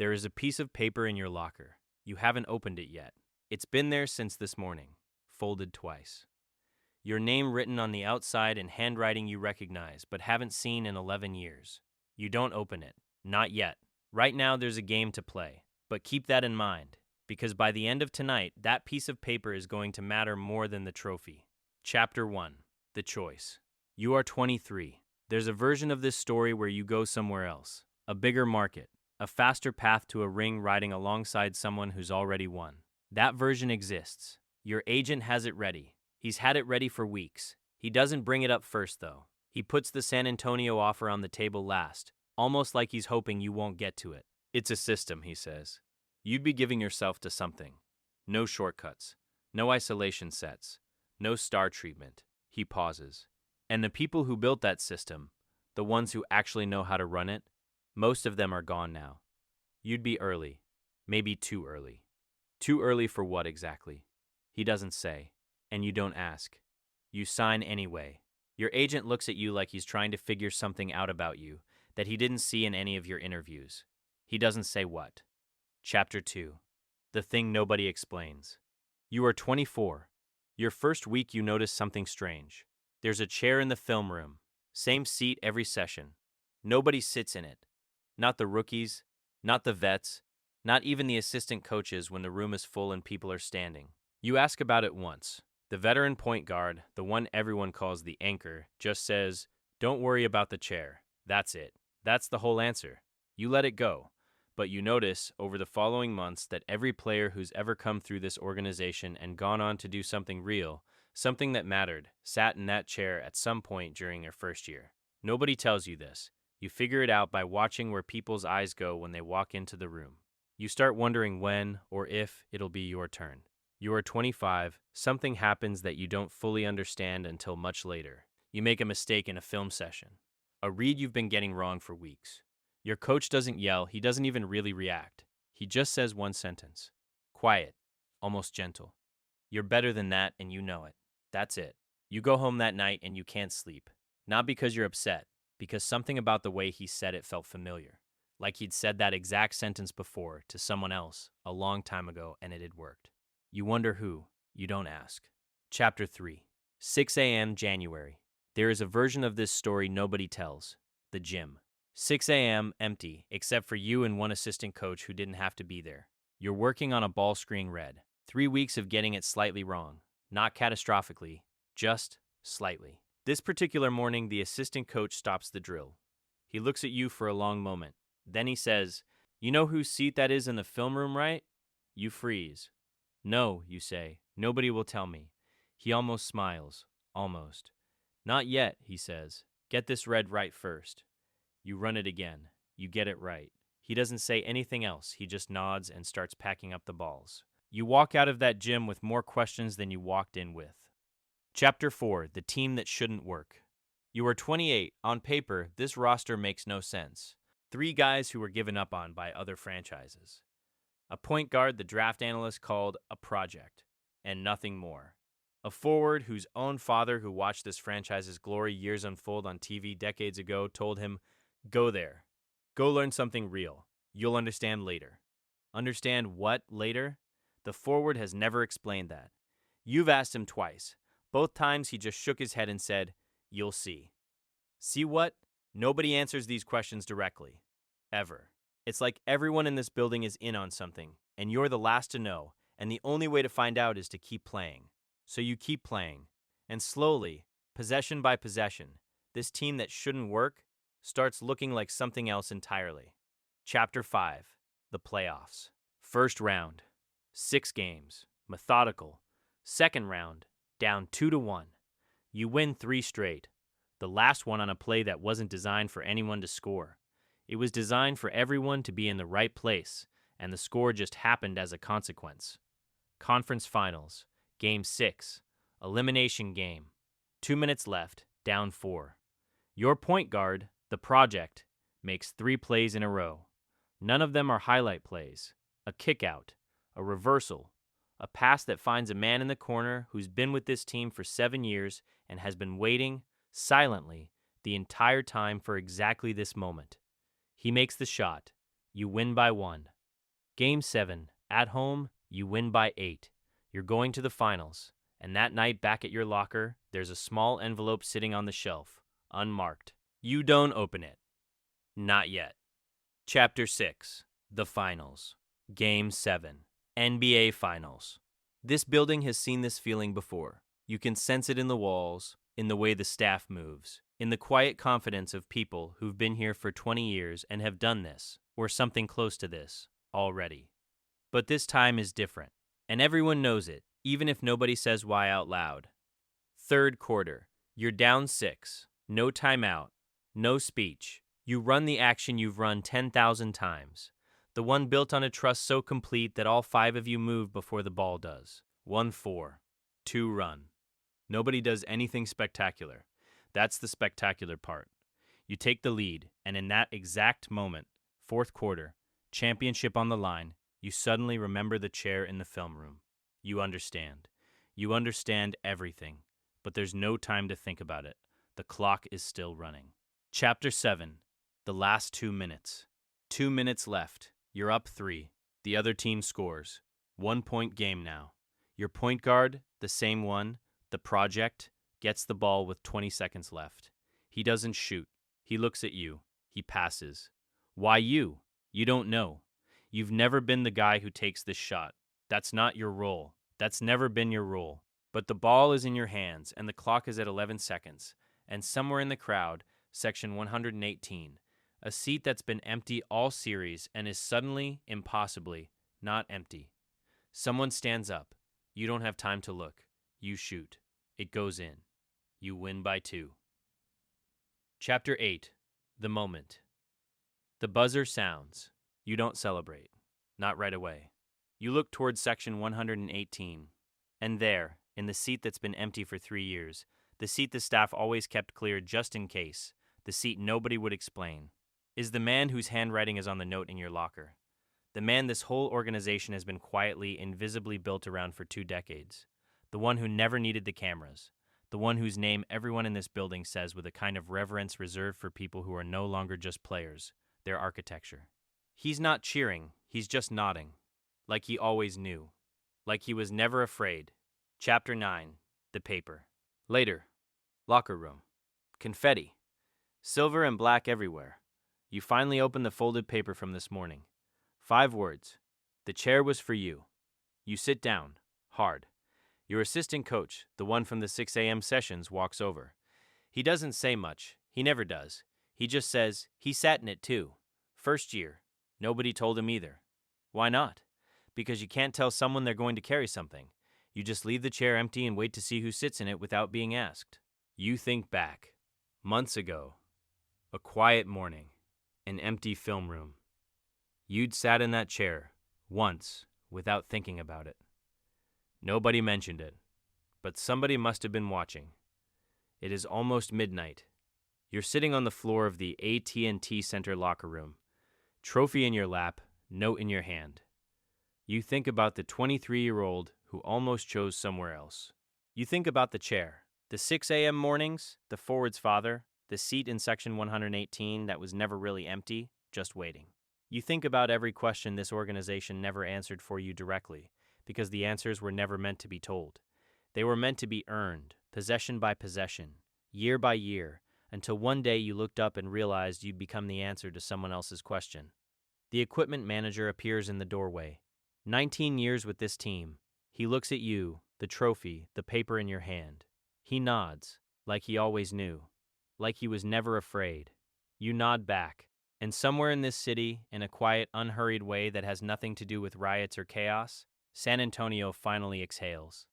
There is a piece of paper in your locker. You haven't opened it yet. It's been there since this morning, folded twice. Your name written on the outside in handwriting you recognize, but haven't seen in 11 years. You don't open it. Not yet. Right now there's a game to play, but keep that in mind, because by the end of tonight, that piece of paper is going to matter more than the trophy. Chapter 1. The Choice. You are 23. There's a version of this story where you go somewhere else. A bigger market. A faster path to a ring riding alongside someone who's already won. That version exists. Your agent has it ready. He's had it ready for weeks. He doesn't bring it up first, though. He puts the San Antonio offer on the table last, almost like he's hoping you won't get to it. It's a system, he says. You'd be giving yourself to something. No shortcuts. No isolation sets. No star treatment. He pauses. And the people who built that system, the ones who actually know how to run it, most of them are gone now. You'd be early. Maybe too early. Too early for what exactly? He doesn't say. And you don't ask. You sign anyway. Your agent looks at you like he's trying to figure something out about you that he didn't see in any of your interviews. He doesn't say what. Chapter 2. The Thing Nobody Explains. You are 24. Your first week you notice something strange. There's a chair in the film room. Same seat every session. Nobody sits in it. Not the rookies, not the vets, not even the assistant coaches when the room is full and people are standing. You ask about it once. The veteran point guard, the one everyone calls the anchor, just says, "Don't worry about the chair." That's it. That's the whole answer. You let it go. But you notice, over the following months, that every player who's ever come through this organization and gone on to do something real, something that mattered, sat in that chair at some point during their first year. Nobody tells you this. You figure it out by watching where people's eyes go when they walk into the room. You start wondering when, or if, it'll be your turn. You are 25, something happens that you don't fully understand until much later. You make a mistake in a film session. A read you've been getting wrong for weeks. Your coach doesn't yell, he doesn't even really react. He just says one sentence. Quiet, almost gentle. You're better than that and you know it. That's it. You go home that night and you can't sleep. Not because you're upset, because something about the way he said it felt familiar. Like he'd said that exact sentence before to someone else a long time ago and it had worked. You wonder who. You don't ask. Chapter 3. 6 a.m. January. There is a version of this story nobody tells. The gym. 6 a.m. empty, except for you and one assistant coach who didn't have to be there. You're working on a ball screen red. 3 weeks of getting it slightly wrong. Not catastrophically, just slightly. This particular morning, the assistant coach stops the drill. He looks at you for a long moment. Then he says, "You know whose seat that is in the film room, right?" You freeze. "No," you say. "Nobody will tell me." He almost smiles. Almost. "Not yet," he says. "Get this red right first." You run it again. You get it right. He doesn't say anything else. He just nods and starts packing up the balls. You walk out of that gym with more questions than you walked in with. Chapter 4. The Team That Shouldn't Work. You are 28. On paper, this roster makes no sense. 3 guys who were given up on by other franchises. A point guard the draft analyst called a project, and nothing more. A forward whose own father, who watched this franchise's glory years unfold on TV decades ago, told him, "Go there. Go learn something real. You'll understand later." Understand what later? The forward has never explained that. You've asked him twice. Both times he just shook his head and said, "You'll see." See what? Nobody answers these questions directly. Ever. It's like everyone in this building is in on something, and you're the last to know, and the only way to find out is to keep playing. So you keep playing. And slowly, possession by possession, this team that shouldn't work starts looking like something else entirely. Chapter 5. The Playoffs. First round. 6 games. Methodical. Second round. Down 2-1. You win 3 straight. The last one on a play that wasn't designed for anyone to score. It was designed for everyone to be in the right place, and the score just happened as a consequence. Conference Finals. Game 6. Elimination game. 2 minutes left. Down 4. Your point guard, the project, makes 3 plays in a row. None of them are highlight plays. A kick-out. A reversal. A pass that finds a man in the corner who's been with this team for 7 years and has been waiting, silently, the entire time for exactly this moment. He makes the shot. you win by 1. Game 7, at home, you win by 8. You're going to the finals, and that night back at your locker, there's a small envelope sitting on the shelf, unmarked. You don't open it. Not yet. Chapter 6, The Finals. Game 7, NBA Finals. This building has seen this feeling before. You can sense it in the walls, in the way the staff moves, in the quiet confidence of people who've been here for 20 years and have done this, or something close to this, already. But this time is different, and everyone knows it, even if nobody says why out loud. Third quarter, you're down 6, no timeout, no speech. You run the action you've run 10,000 times, the one built on a trust so complete that all 5 of you move before the ball does. 1-4, 2 run. Nobody does anything spectacular. That's the spectacular part. You take the lead, and in that exact moment, fourth quarter, championship on the line, you suddenly remember the chair in the film room. You understand. You understand everything, but there's no time to think about it. The clock is still running. Chapter 7, the last 2 minutes. 2 minutes left. You're up 3. The other team scores. 1-point game now. Your point guard, the same one, the project, gets the ball with 20 seconds left. He doesn't shoot. He looks at you. He passes. Why you? You don't know. You've never been the guy who takes this shot. That's not your role. That's never been your role. But the ball is in your hands, and the clock is at 11 seconds. And somewhere in the crowd, section 118, a seat that's been empty all series and is suddenly, impossibly, not empty. Someone stands up. You don't have time to look. You shoot. It goes in. You win by 2. Chapter 8, The Moment. The buzzer sounds. You don't celebrate. Not right away. You look towards section 118, and there, in the seat that's been empty for 3 years, the seat the staff always kept clear just in case, the seat nobody would explain, is the man whose handwriting is on the note in your locker. The man this whole organization has been quietly, invisibly built around for 2 decades. The one who never needed the cameras. The one whose name everyone in this building says with a kind of reverence reserved for people who are no longer just players, their architecture. He's not cheering, he's just nodding. Like he always knew. Like he was never afraid. Chapter 9, The Paper. Later. Locker room. Confetti. Silver and black everywhere. You finally open the folded paper from this morning. 5 words. The chair was for you. You sit down. Hard. Your assistant coach, the one from the 6 a.m. sessions, walks over. He doesn't say much. He never does. He just says, he sat in it too. First year. Nobody told him either. Why not? Because you can't tell someone they're going to carry something. You just leave the chair empty and wait to see who sits in it without being asked. You think back. Months ago. A quiet morning. An empty film room. You'd sat in that chair, once, without thinking about it. Nobody mentioned it, but somebody must have been watching. It is almost midnight. You're sitting on the floor of the AT&T Center locker room, trophy in your lap, note in your hand. You think about the 23-year-old who almost chose somewhere else. You think about the chair, the 6 a.m. mornings, the forward's father, the seat in section 118 that was never really empty, just waiting. You think about every question this organization never answered for you directly, because the answers were never meant to be told. They were meant to be earned, possession by possession, year by year, until one day you looked up and realized you'd become the answer to someone else's question. The equipment manager appears in the doorway. 19 years with this team. He looks at you, the trophy, the paper in your hand. He nods, like he always knew, like he was never afraid. You nod back, and somewhere in this city, in a quiet, unhurried way that has nothing to do with riots or chaos, San Antonio finally exhales.